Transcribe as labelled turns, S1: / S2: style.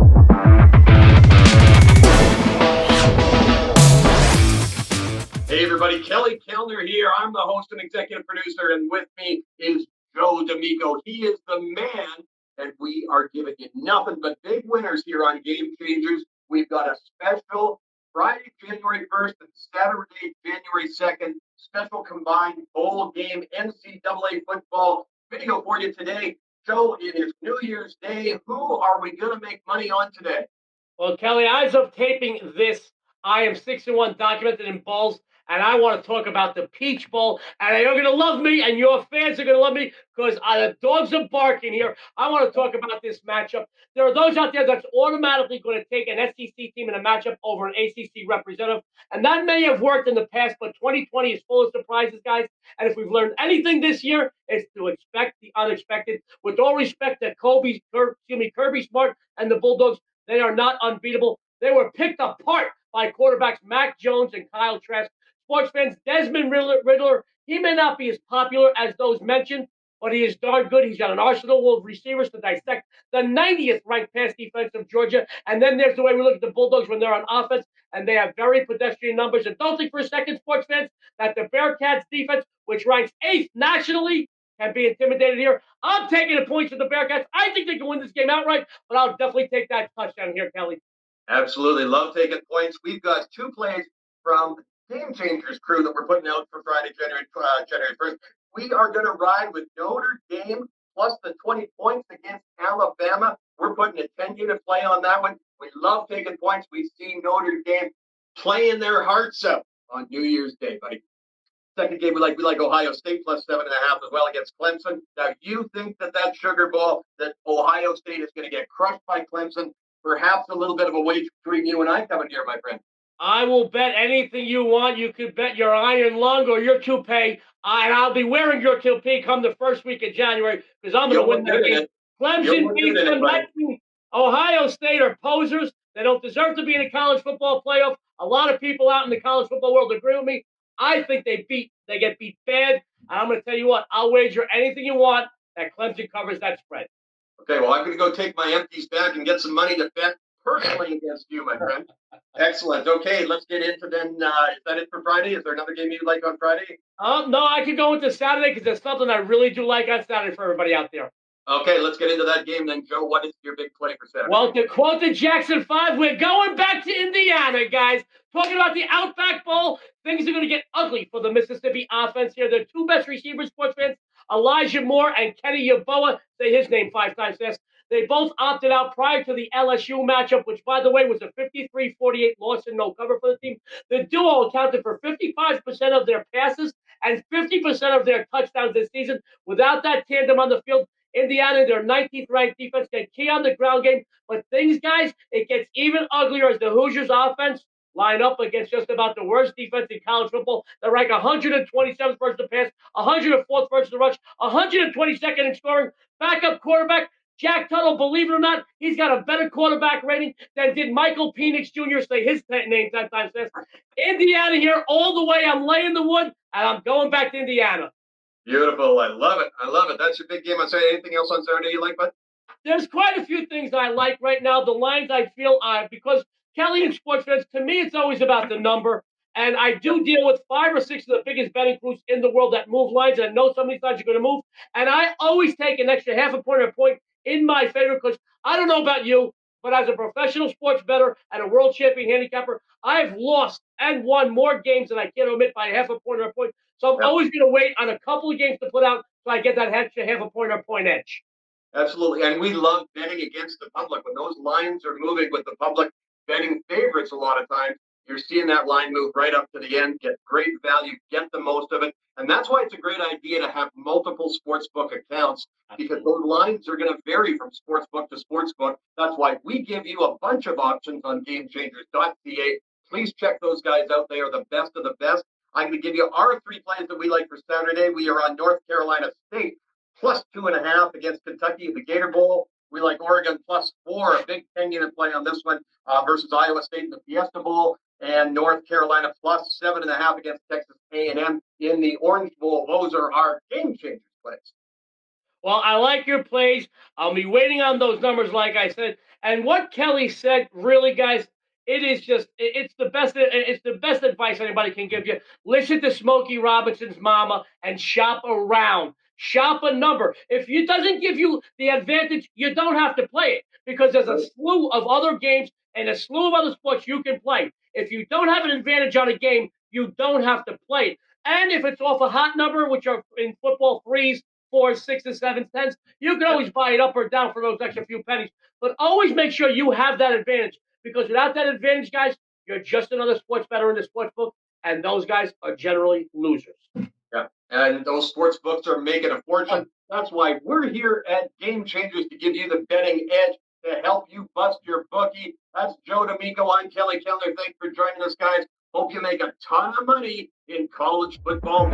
S1: Hey everybody, Kelly Kellner here. I'm the host and executive producer, and with me is Joe D'Amico. He is the man, and we are giving you nothing but big winners here on Game Changers. We've got a special Friday, January 1st and Saturday, January 2nd, special combined bowl game NCAA football video for you today. Joe, it is New Year's Day. Who are we going to make money on today?
S2: Well, Kelly, as of taping this, I am 6-1 documented in bowls, and I want to talk about the Peach Bowl. And you're going to love me, and your fans are going to love me because the dogs are barking here. I want to talk about this matchup. There are those out there that's automatically going to take an SEC team in a matchup over an ACC representative, and that may have worked in the past, but 2020 is full of surprises, guys. And if we've learned anything this year, it's to expect the unexpected. With all respect to Kirby Smart and the Bulldogs, they are not unbeatable. They were picked apart by quarterbacks Mac Jones and Kyle Trask. Sports fans, Desmond Riddler, he may not be as popular as those mentioned, but he is darn good. He's got an arsenal of receivers to dissect the 90th ranked pass defense of Georgia. And then there's the way we look at the Bulldogs when they're on offense, and they have very pedestrian numbers. And don't think for a second, sports fans, that the Bearcats defense, which ranks 8th nationally, can be intimidated here. I'm taking the points for the Bearcats. I think they can win this game outright, but I'll definitely take that touchdown here, Kelly.
S1: Absolutely. Love taking points. We've got two plays from Game Changers crew that we're putting out for Friday, January 1st. We are going to ride with Notre Dame plus the 20 points against Alabama. We're putting a 10-unit play on that one. We love taking points. We see Notre Dame playing their hearts out on New Year's Day, buddy. Second game, we like Ohio State plus 7.5 as well against Clemson. Now, you think that Sugar Bowl, that Ohio State is going to get crushed by Clemson? Perhaps a little bit of a wage between you and I coming here, my friend.
S2: I will bet anything you want. You could bet your iron lung or your toupee, and I'll be wearing your toupee come the first week of January because I'm going to win that game. Clemson beats them. Ohio State are posers. They don't deserve to be in a college football playoff. A lot of people out in the college football world agree with me. I think they get beat bad. And I'm going to tell you what, I'll wager anything you want that Clemson covers that spread.
S1: Okay, well, I'm going to go take my empties back and get some money to bet personally against you, my friend. Excellent. Okay, let's get into then. Is that it for Friday? Is there another game you'd like on Friday?
S2: No, I could go into Saturday because there's something I really do like on Saturday for everybody out there.
S1: Okay, let's get into that game then, Joe. What is your big play for Saturday?
S2: Well, to quote the Jackson 5, we're going back to Indiana, guys. Talking about the Outback Bowl, things are going to get ugly for the Mississippi offense here. The two best receivers, sports fans, Elijah Moore and Kenny Yeboah, say his name 5 times fast. They both opted out prior to the LSU matchup, which, by the way, was a 53-48 loss and no cover for the team. The duo accounted for 55% of their passes and 50% of their touchdowns this season. Without that tandem on the field, Indiana, their 19th ranked defense, can key on the ground game. But things, guys, it gets even uglier as the Hoosiers offense line up against just about the worst defense in college football. They rank 127th versus the pass, 104th versus the rush, 122nd in scoring. Backup quarterback, Jack Tuttle, believe it or not, he's got a better quarterback rating than did Michael Penix Jr. Say his name 10 times fast. Indiana here all the way. I'm laying the wood, and I'm going back to Indiana.
S1: Beautiful. I love it. I love it. That's your big game on Saturday. Anything else on Saturday you like, bud?
S2: There's quite a few things I like right now. The lines I feel because Kelly and sports fans, to me, it's always about the number. And I do deal with 5 or 6 of the biggest betting crews in the world that move lines. And I know some of these lines are going to move. And I always take an extra half a point or a point in my favor because I don't know about you, but as a professional sports bettor and a world champion handicapper, I've lost and won more games than I can omit by half a point or a point. So I'm always going to wait on a couple of games to put out so I get that extra half a point or a point edge.
S1: Absolutely. And we love betting against the public. When those lines are moving with the public betting favorites a lot of times, you're seeing that line move right up to the end, get great value, get the most of it. And that's why it's a great idea to have multiple sportsbook accounts because those lines are going to vary from sportsbook to sportsbook. That's why we give you a bunch of options on GameChangers.ca. Please check those guys out. They are the best of the best. I'm going to give you our 3 plays that we like for Saturday. We are on North Carolina State plus 2.5 against Kentucky in the Gator Bowl. We like Oregon plus 4, a big 10-unit play on this one versus Iowa State in the Fiesta Bowl, and North Carolina plus 7.5 against Texas A&M in the Orange Bowl. Those are our Game Changers plays.
S2: Well, I like your plays. I'll be waiting on those numbers, like I said. And what Kelly said, really, guys, it is just it's the best. It's the best advice anybody can give you. Listen to Smokey Robinson's mama and shop around. Shop a number. If it doesn't give you the advantage, you don't have to play it because there's a slew of other games and a slew of other sports you can play. If you don't have an advantage on a game, you don't have to play it. And if it's off a hot number, which are in football threes, fours, sixes, sevens, tens, you can always buy it up or down for those extra few pennies. But always make sure you have that advantage because without that advantage, guys, you're just another sports bettor in the sports book, and those guys are generally losers.
S1: Yeah, and those sports books are making a fortune. That's why we're here at Game Changers to give you the betting edge to help you bust your bookie. That's Joe D'Amico. I'm Kelly Keller. Thanks for joining us, guys. Hope you make a ton of money in college football.